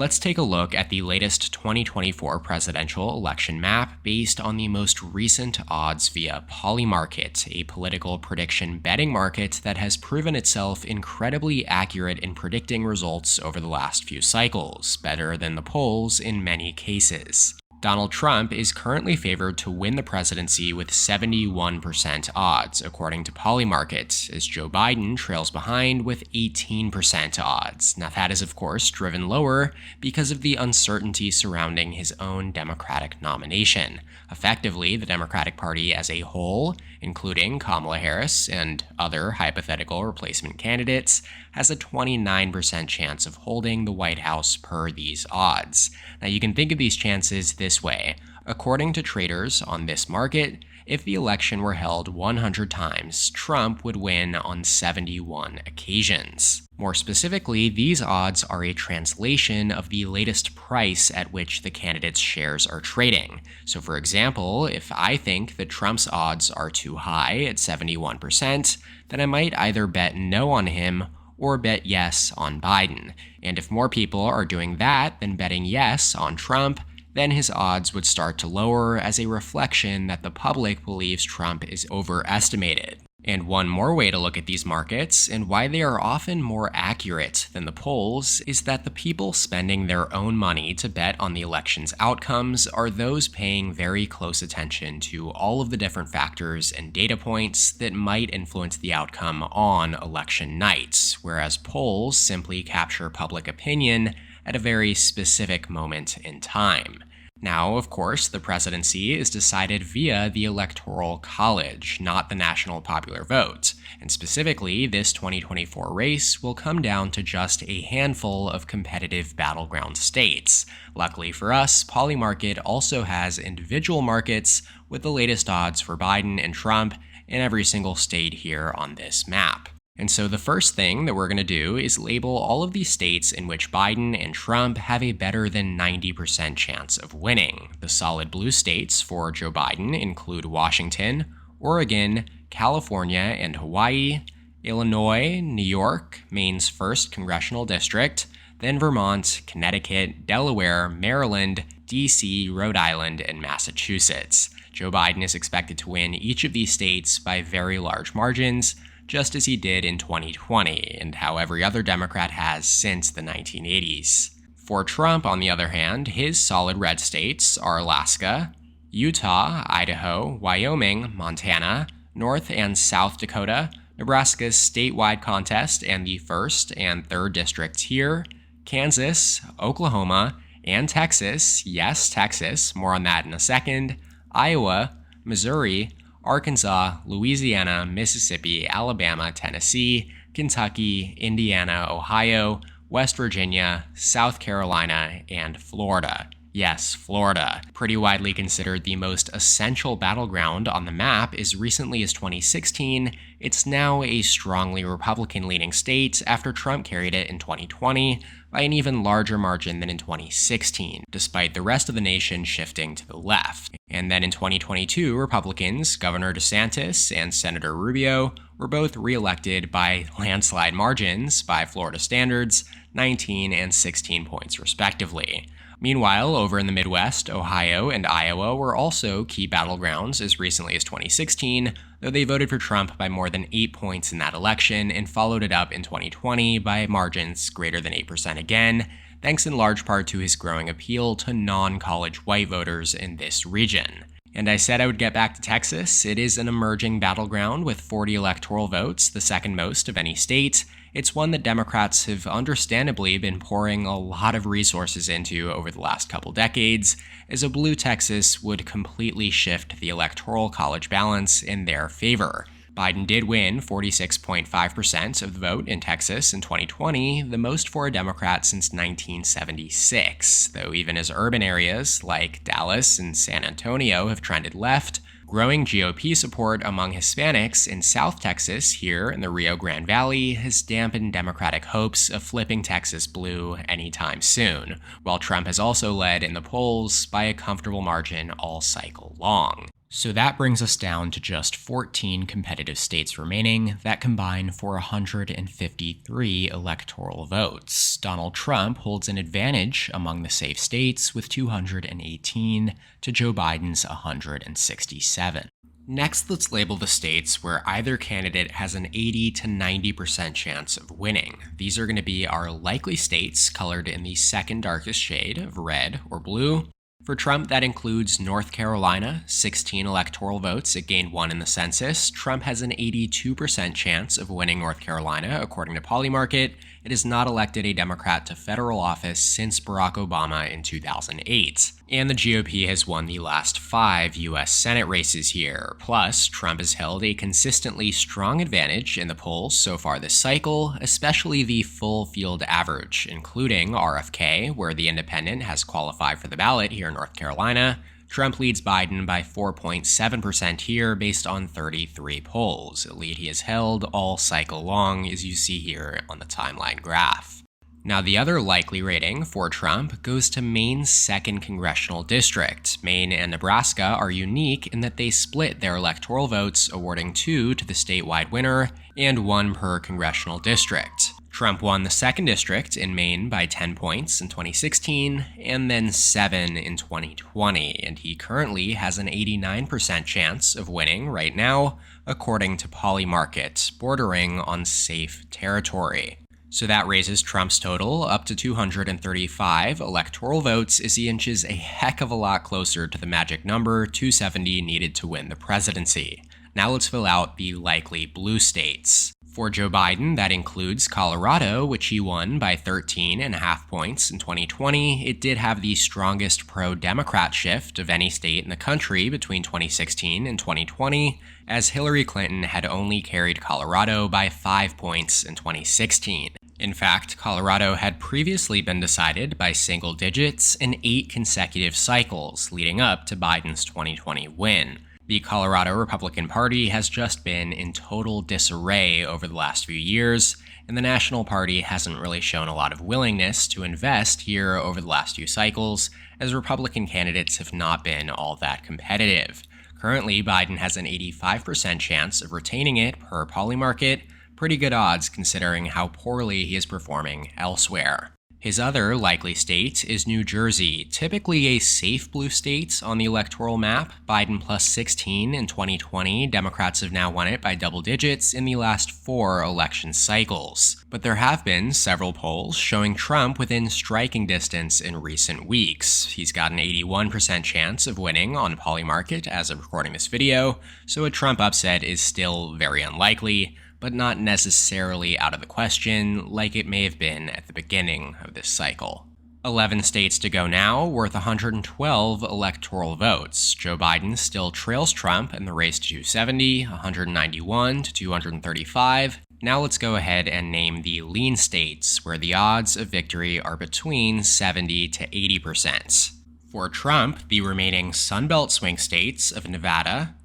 Let's take a look at the latest 2024 presidential election map based on the most recent odds via Polymarket, a political prediction betting market that has proven itself incredibly accurate in predicting results over the last few cycles, better than the polls in many cases. Donald Trump is currently favored to win the presidency with 71% odds, according to Polymarket, as Joe Biden trails behind with 18% odds. Now, that is, of course, driven lower because of the uncertainty surrounding his own Democratic nomination. Effectively, the Democratic Party as a whole, including Kamala Harris and other hypothetical replacement candidates, has a 29% chance of holding the White House per these odds. Now, you can think of these chances this way. According to traders on this market, if the election were held 100 times, Trump would win on 71 occasions. More specifically, these odds are a translation of the latest price at which the candidate's shares are trading. So for example, if I think that Trump's odds are too high at 71%, then I might either bet no on him or bet yes on Biden. And if more people are doing that than betting yes on Trump, then his odds would start to lower as a reflection that the public believes Trump is overestimated. And one more way to look at these markets, and why they are often more accurate than the polls, is that the people spending their own money to bet on the election's outcomes are those paying very close attention to all of the different factors and data points that might influence the outcome on election nights, whereas polls simply capture public opinion at a very specific moment in time. Now, of course, the presidency is decided via the Electoral College, not the national popular vote. And specifically, this 2024 race will come down to just a handful of competitive battleground states. Luckily for us, Polymarket also has individual markets with the latest odds for Biden and Trump in every single state here on this map. And so the first thing that we're going to do is label all of these states in which Biden and Trump have a better than 90% chance of winning. The solid blue states for Joe Biden include Washington, Oregon, California and Hawaii, Illinois, New York, Maine's 1st congressional district, then Vermont, Connecticut, Delaware, Maryland, DC, Rhode Island, and Massachusetts. Joe Biden is expected to win each of these states by very large margins, just as he did in 2020, and how every other Democrat has since the 1980s. For Trump, on the other hand, his solid red states are Alaska, Utah, Idaho, Wyoming, Montana, North and South Dakota, Nebraska's statewide contest and the 1st and 3rd districts here, Kansas, Oklahoma, and Texas, yes, Texas, more on that in a second, Iowa, Missouri, Arkansas, Louisiana, Mississippi, Alabama, Tennessee, Kentucky, Indiana, Ohio, West Virginia, South Carolina, and Florida. Yes, Florida, pretty widely considered the most essential battleground on the map as recently as 2016, it's now a strongly Republican-leaning state after Trump carried it in 2020 by an even larger margin than in 2016, despite the rest of the nation shifting to the left. And then in 2022, Republicans, Governor DeSantis and Senator Rubio, were both re-elected by landslide margins by Florida standards, 19 and 16 points respectively. Meanwhile, over in the Midwest, Ohio and Iowa were also key battlegrounds as recently as 2016, though they voted for Trump by more than 8 points in that election and followed it up in 2020 by margins greater than 8% again, thanks in large part to his growing appeal to non-college white voters in this region. And I said I would get back to Texas. It is an emerging battleground with 40 electoral votes, the second most of any state. It's one that Democrats have understandably been pouring a lot of resources into over the last couple decades, as a blue Texas would completely shift the electoral college balance in their favor. Biden did win 46.5% of the vote in Texas in 2020, the most for a Democrat since 1976, though even as urban areas like Dallas and San Antonio have trended left, growing GOP support among Hispanics in South Texas, here in the Rio Grande Valley, has dampened Democratic hopes of flipping Texas blue anytime soon, while Trump has also led in the polls by a comfortable margin all cycle long. So that brings us down to just 14 competitive states remaining that combine for 153 electoral votes. Donald Trump holds an advantage among the safe states with 218 to Joe Biden's 167. Next, let's label the states where either candidate has an 80 to 90% chance of winning. These are going to be our likely states, colored in the second darkest shade of red or blue. For Trump, that includes North Carolina, 16 electoral votes. It gained 1 in the census. Trump has an 82% chance of winning North Carolina, according to Polymarket. It has not elected a Democrat to federal office since Barack Obama in 2008. And the GOP has won the last 5 U.S. Senate races here. Plus, Trump has held a consistently strong advantage in the polls so far this cycle, especially the full field average, including RFK, where the independent has qualified for the ballot here in North Carolina. Trump leads Biden by 4.7% here based on 33 polls, a lead he has held all cycle long, as you see here on the timeline graph. Now, the other likely rating for Trump goes to Maine's 2nd congressional district. Maine and Nebraska are unique in that they split their electoral votes, awarding 2 to the statewide winner and 1 per congressional district. Trump won the 2nd district in Maine by 10 points in 2016 and then 7 in 2020, and he currently has an 89% chance of winning right now, according to Polymarket, bordering on safe territory. So that raises Trump's total up to 235 electoral votes as he inches a heck of a lot closer to the magic number 270 needed to win the presidency. Now let's fill out the likely blue states. For Joe Biden, that includes Colorado, which he won by 13.5 points in 2020. It did have the strongest pro-Democrat shift of any state in the country between 2016 and 2020, as Hillary Clinton had only carried Colorado by 5 points in 2016. In fact, Colorado had previously been decided by single digits in 8 consecutive cycles leading up to Biden's 2020 win. The Colorado Republican Party has just been in total disarray over the last few years, and the National Party hasn't really shown a lot of willingness to invest here over the last few cycles, as Republican candidates have not been all that competitive. Currently, Biden has an 85% chance of retaining it per Polymarket, pretty good odds considering how poorly he is performing elsewhere. His other likely state is New Jersey, typically a safe blue state on the electoral map. Biden plus 16 in 2020. Democrats have now won it by double digits in the last 4 election cycles. But there have been several polls showing Trump within striking distance in recent weeks. He's got an 81% chance of winning on Polymarket as of recording this video, so a Trump upset is still very unlikely, but not necessarily out of the question like it may have been at the beginning of this cycle. 11 states to go now, worth 112 electoral votes. Joe Biden still trails Trump in the race to 270, 191 to 235. Now let's go ahead and name the lean states, where the odds of victory are between 70 to 80%. For Trump, the remaining Sunbelt swing states of Nevada,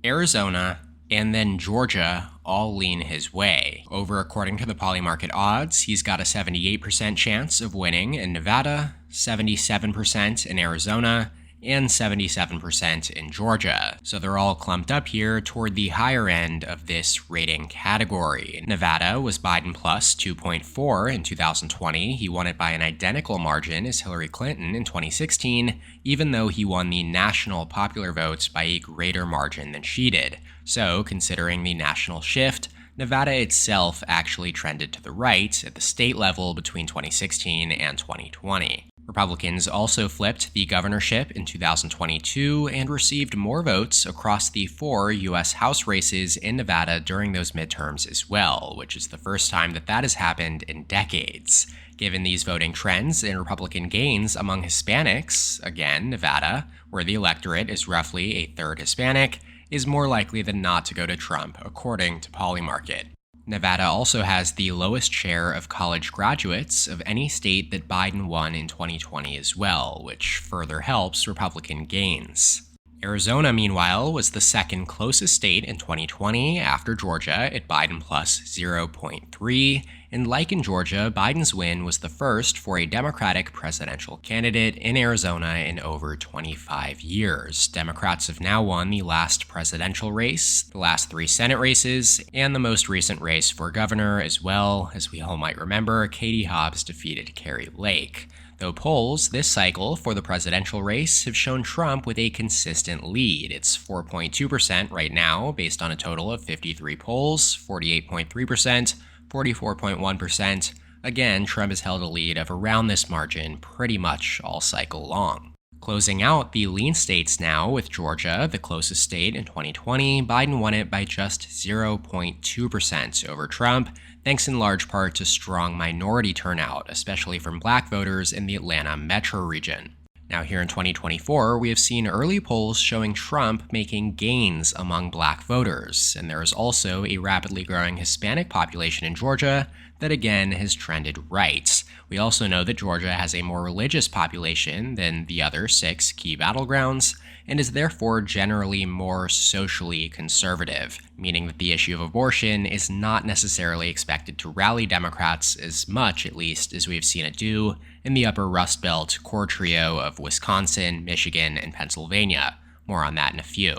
Arizona, and then Georgia all lean his way. Over according to the Polymarket odds, he's got a 78% chance of winning in Nevada, 77% in Arizona, and 77% in Georgia. So they're all clumped up here toward the higher end of this rating category. Nevada was Biden plus 2.4 in 2020. He won it by an identical margin as Hillary Clinton in 2016, even though he won the national popular votes by a greater margin than she did. So, considering the national shift, Nevada itself actually trended to the right at the state level between 2016 and 2020. Republicans also flipped the governorship in 2022 and received more votes across the 4 U.S. House races in Nevada during those midterms as well, which is the first time that has happened in decades. Given these voting trends and Republican gains among Hispanics, again, Nevada, where the electorate is roughly a third Hispanic, is more likely than not to go to Trump, according to Polymarket. Nevada also has the lowest share of college graduates of any state that Biden won in 2020 as well, which further helps Republican gains. Arizona, meanwhile, was the second closest state in 2020 after Georgia at Biden plus 0.3. And like in Georgia, Biden's win was the first for a Democratic presidential candidate in Arizona in over 25 years. Democrats have now won the last presidential race, the last 3 Senate races, and the most recent race for governor as well. As we all might remember, Katie Hobbs defeated Kari Lake. Though polls this cycle for the presidential race have shown Trump with a consistent lead. It's 4.2% right now, based on a total of 53 polls, 48.3%, 44.1%. Again, Trump has held a lead of around this margin pretty much all cycle long. Closing out the lean states now with Georgia, the closest state in 2020, Biden won it by just 0.2% over Trump, thanks in large part to strong minority turnout, especially from black voters in the Atlanta metro region. Now here in 2024, we have seen early polls showing Trump making gains among black voters, and there is also a rapidly growing Hispanic population in Georgia that again has trended right. We also know that Georgia has a more religious population than the other 6 key battlegrounds, and is therefore generally more socially conservative, meaning that the issue of abortion is not necessarily expected to rally Democrats as much, at least, as we have seen it do in the upper Rust Belt core trio of Wisconsin, Michigan, and Pennsylvania. More on that in a few.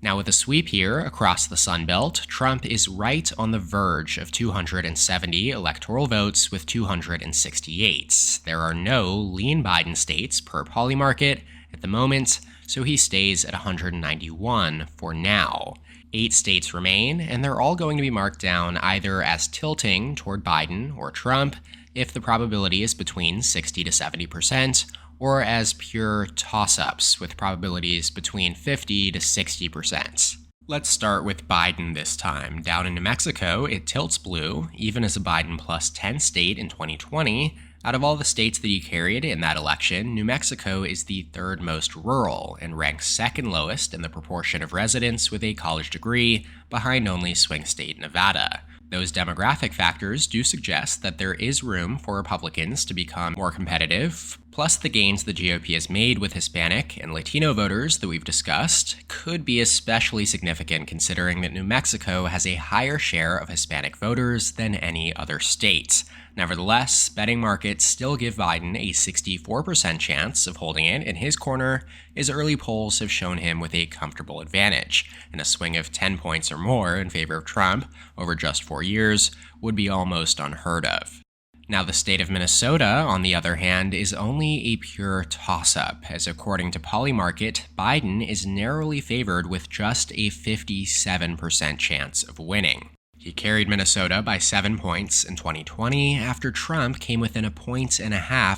Now, with a sweep here across the Sun Belt, Trump is right on the verge of 270 electoral votes with 268. There are no lean Biden states per Polymarket at the moment, so he stays at 191 for now. 8 states remain, and they're all going to be marked down either as tilting toward Biden or Trump, if the probability is between 60 to 70%, or as pure toss-ups with probabilities between 50 to 60%. Let's start with Biden this time. Down in New Mexico, it tilts blue, even as a Biden plus 10 state in 2020. Out of all the states that he carried in that election, New Mexico is the 3rd most rural and ranks 2nd lowest in the proportion of residents with a college degree, behind only swing state Nevada. Those demographic factors do suggest that there is room for Republicans to become more competitive, plus the gains the GOP has made with Hispanic and Latino voters that we've discussed could be especially significant considering that New Mexico has a higher share of Hispanic voters than any other state. Nevertheless, betting markets still give Biden a 64% chance of holding it in his corner, as early polls have shown him with a comfortable advantage, and a swing of 10 points or more in favor of Trump over just 4 years would be almost unheard of. Now, the state of Minnesota, on the other hand, is only a pure toss-up, as according to Polymarket, Biden is narrowly favored with just a 57% chance of winning. He carried Minnesota by 7 points in 2020 after Trump came within 1.5 points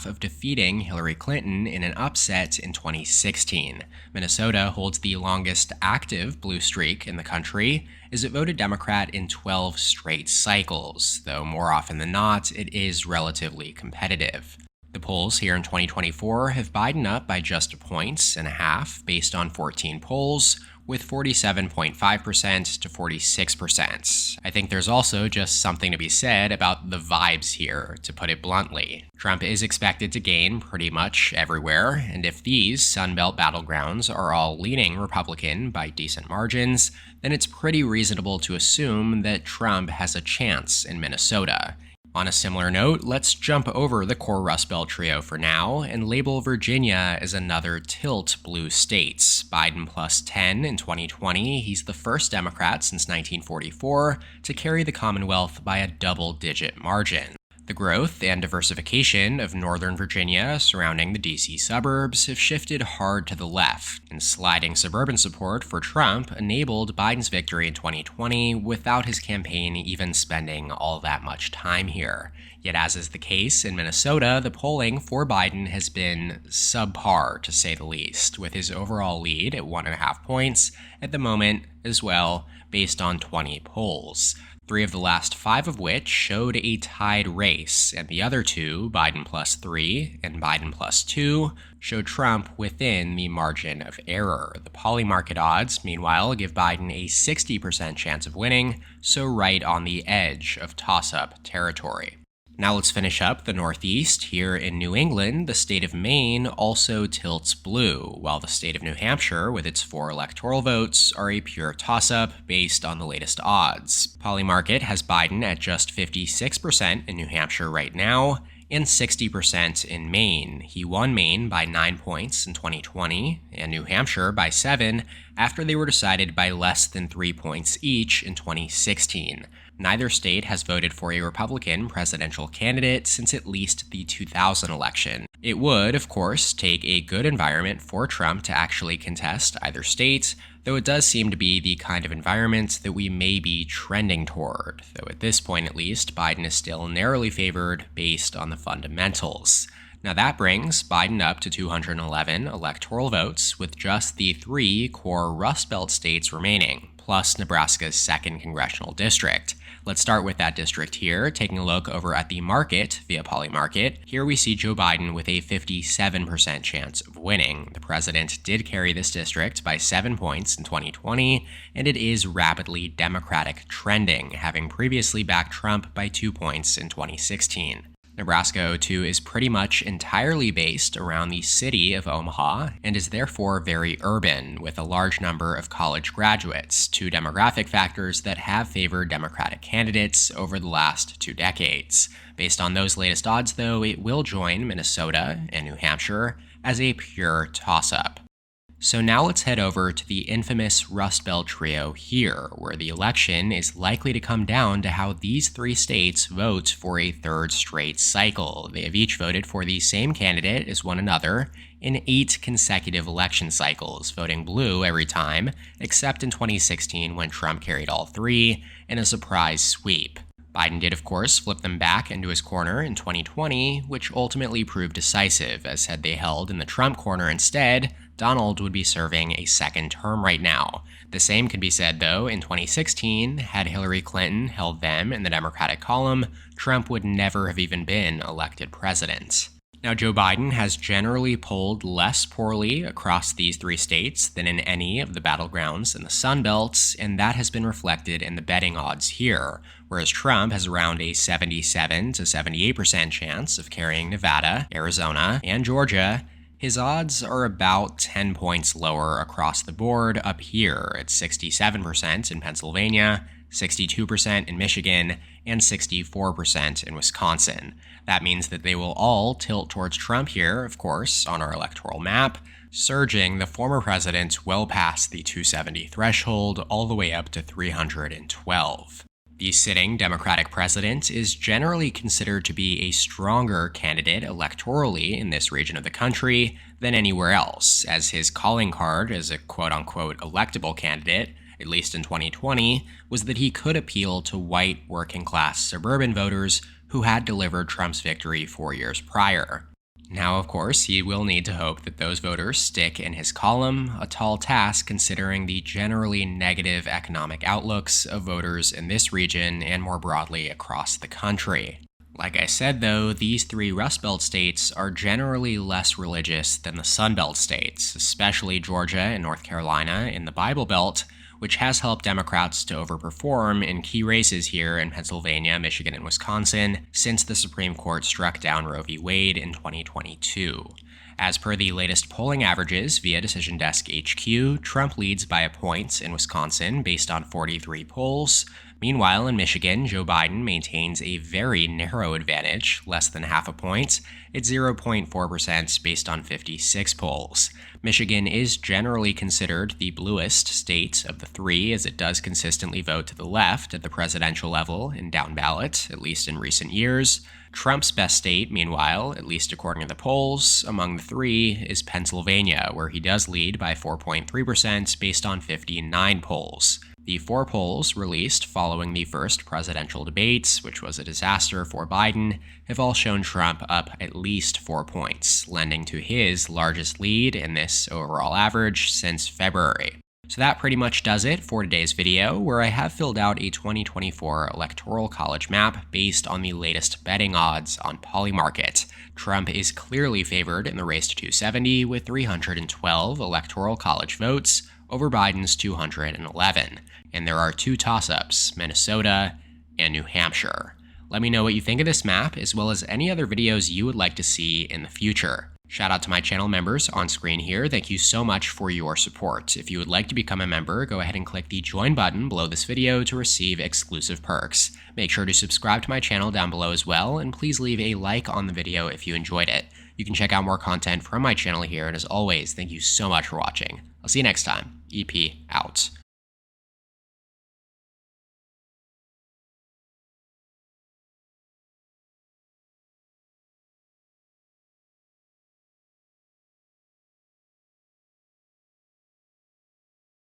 of defeating Hillary Clinton in an upset in 2016. Minnesota holds the longest active blue streak in the country, as it voted Democrat in 12 straight cycles, though more often than not, it is relatively competitive. The polls here in 2024 have Biden up by just 1.5 points based on 14 polls, with 47.5% to 46%. I think there's also just something to be said about the vibes here, to put it bluntly. Trump is expected to gain pretty much everywhere, and if these Sunbelt battlegrounds are all leaning Republican by decent margins, then it's pretty reasonable to assume that Trump has a chance in Minnesota. On a similar note, let's jump over the core Rust Belt trio for now and label Virginia as another tilt blue state. Biden plus 10 in 2020, he's the first Democrat since 1944 to carry the Commonwealth by a double-digit margin. The growth and diversification of Northern Virginia surrounding the D.C. suburbs have shifted hard to the left, and sliding suburban support for Trump enabled Biden's victory in 2020 without his campaign even spending all that much time here. Yet, as is the case in Minnesota, the polling for Biden has been subpar, to say the least, with his overall lead at 1.5 points at the moment as well, based on 20 polls. 3 of the last 5 of which showed a tied race, and the other 2, Biden plus 3 and Biden plus 2, showed Trump within the margin of error. The Polymarket odds, meanwhile, give Biden a 60% chance of winning, so right on the edge of toss-up territory. Now let's finish up the Northeast. Here in New England, the state of Maine also tilts blue, while the state of New Hampshire, with its 4 electoral votes, are a pure toss-up based on the latest odds. Polymarket has Biden at just 56% in New Hampshire right now, and 60% in Maine. He won Maine by 9 points in 2020, and New Hampshire by 7 after they were decided by less than 3 points each in 2016. Neither state has voted for a Republican presidential candidate since at least the 2000 election. It would, of course, take a good environment for Trump to actually contest either state, though it does seem to be the kind of environment that we may be trending toward, though at this point at least, Biden is still narrowly favored based on the fundamentals. Now that brings Biden up to 211 electoral votes, with just the 3 core Rust Belt states remaining, plus Nebraska's 2nd congressional district. Let's start with that district here, taking a look over at the market via Polymarket. Here we see Joe Biden with a 57% chance of winning. The president did carry this district by 7 points in 2020, and it is rapidly Democratic trending, having previously backed Trump by 2 points in 2016. Nebraska 02 is pretty much entirely based around the city of Omaha and is therefore very urban, with a large number of college graduates, 2 demographic factors that have favored Democratic candidates over the last 2 decades. Based on those latest odds, though, it will join Minnesota and New Hampshire as a pure toss-up. So now let's head over to the infamous Rust Belt trio here, where the election is likely to come down to how these 3 states vote for a 3rd straight cycle. They have each voted for the same candidate as one another in 8 consecutive election cycles, voting blue every time, except in 2016 when Trump carried all 3 in a surprise sweep. Biden did, of course, flip them back into his corner in 2020, which ultimately proved decisive, as had they held in the Trump corner instead, Donald would be serving a 2nd term right now. The same could be said, though, in 2016, had Hillary Clinton held them in the Democratic column, Trump would never have even been elected president. Now, Joe Biden has generally polled less poorly across these 3 states than in any of the battlegrounds in the Sun Belt, and that has been reflected in the betting odds here, whereas Trump has around a 77 to 78% chance of carrying Nevada, Arizona, and Georgia. His odds are about 10 points lower across the board up here at 67% in Pennsylvania, 62% in Michigan, and 64% in Wisconsin. That means that they will all tilt towards Trump here, of course, on our electoral map, surging the former president well past the 270 threshold all the way up to 312. The sitting Democratic president is generally considered to be a stronger candidate electorally in this region of the country than anywhere else, as his calling card as a quote-unquote electable candidate, at least in 2020, was that he could appeal to white working-class suburban voters who had delivered Trump's victory 4 years prior. Now, of course, he will need to hope that those voters stick in his column, a tall task considering the generally negative economic outlooks of voters in this region and more broadly across the country. Like I said, though, these 3 Rust Belt states are generally less religious than the Sun Belt states, especially Georgia and North Carolina in the Bible Belt, which has helped Democrats to overperform in key races here in Pennsylvania, Michigan, and Wisconsin since the Supreme Court struck down Roe v. Wade in 2022. As per the latest polling averages via Decision Desk HQ, Trump leads by a point in Wisconsin based on 43 polls. Meanwhile, in Michigan, Joe Biden maintains a very narrow advantage, less than half a point. It's 0.4% based on 56 polls. Michigan is generally considered the bluest state of the 3, as it does consistently vote to the left at the presidential level in down ballot, at least in recent years. Trump's best state, meanwhile, at least according to the polls, among the 3 is Pennsylvania, where he does lead by 4.3% based on 59 polls. The 4 polls released following the first presidential debates, which was a disaster for Biden, have all shown Trump up at least 4 points, lending to his largest lead in this overall average since February. So that pretty much does it for today's video, where I have filled out a 2024 Electoral College map based on the latest betting odds on Polymarket. Trump is clearly favored in the race to 270 with 312 Electoral College votes over Biden's 211. And there are 2 toss-ups, Minnesota and New Hampshire. Let me know what you think of this map, as well as any other videos you would like to see in the future. Shout out to my channel members on screen here. Thank you so much for your support. If you would like to become a member, go ahead and click the join button below this video to receive exclusive perks. Make sure to subscribe to my channel down below as well, and please leave a like on the video if you enjoyed it. You can check out more content from my channel here, and as always, thank you so much for watching. I'll see you next time. EP out.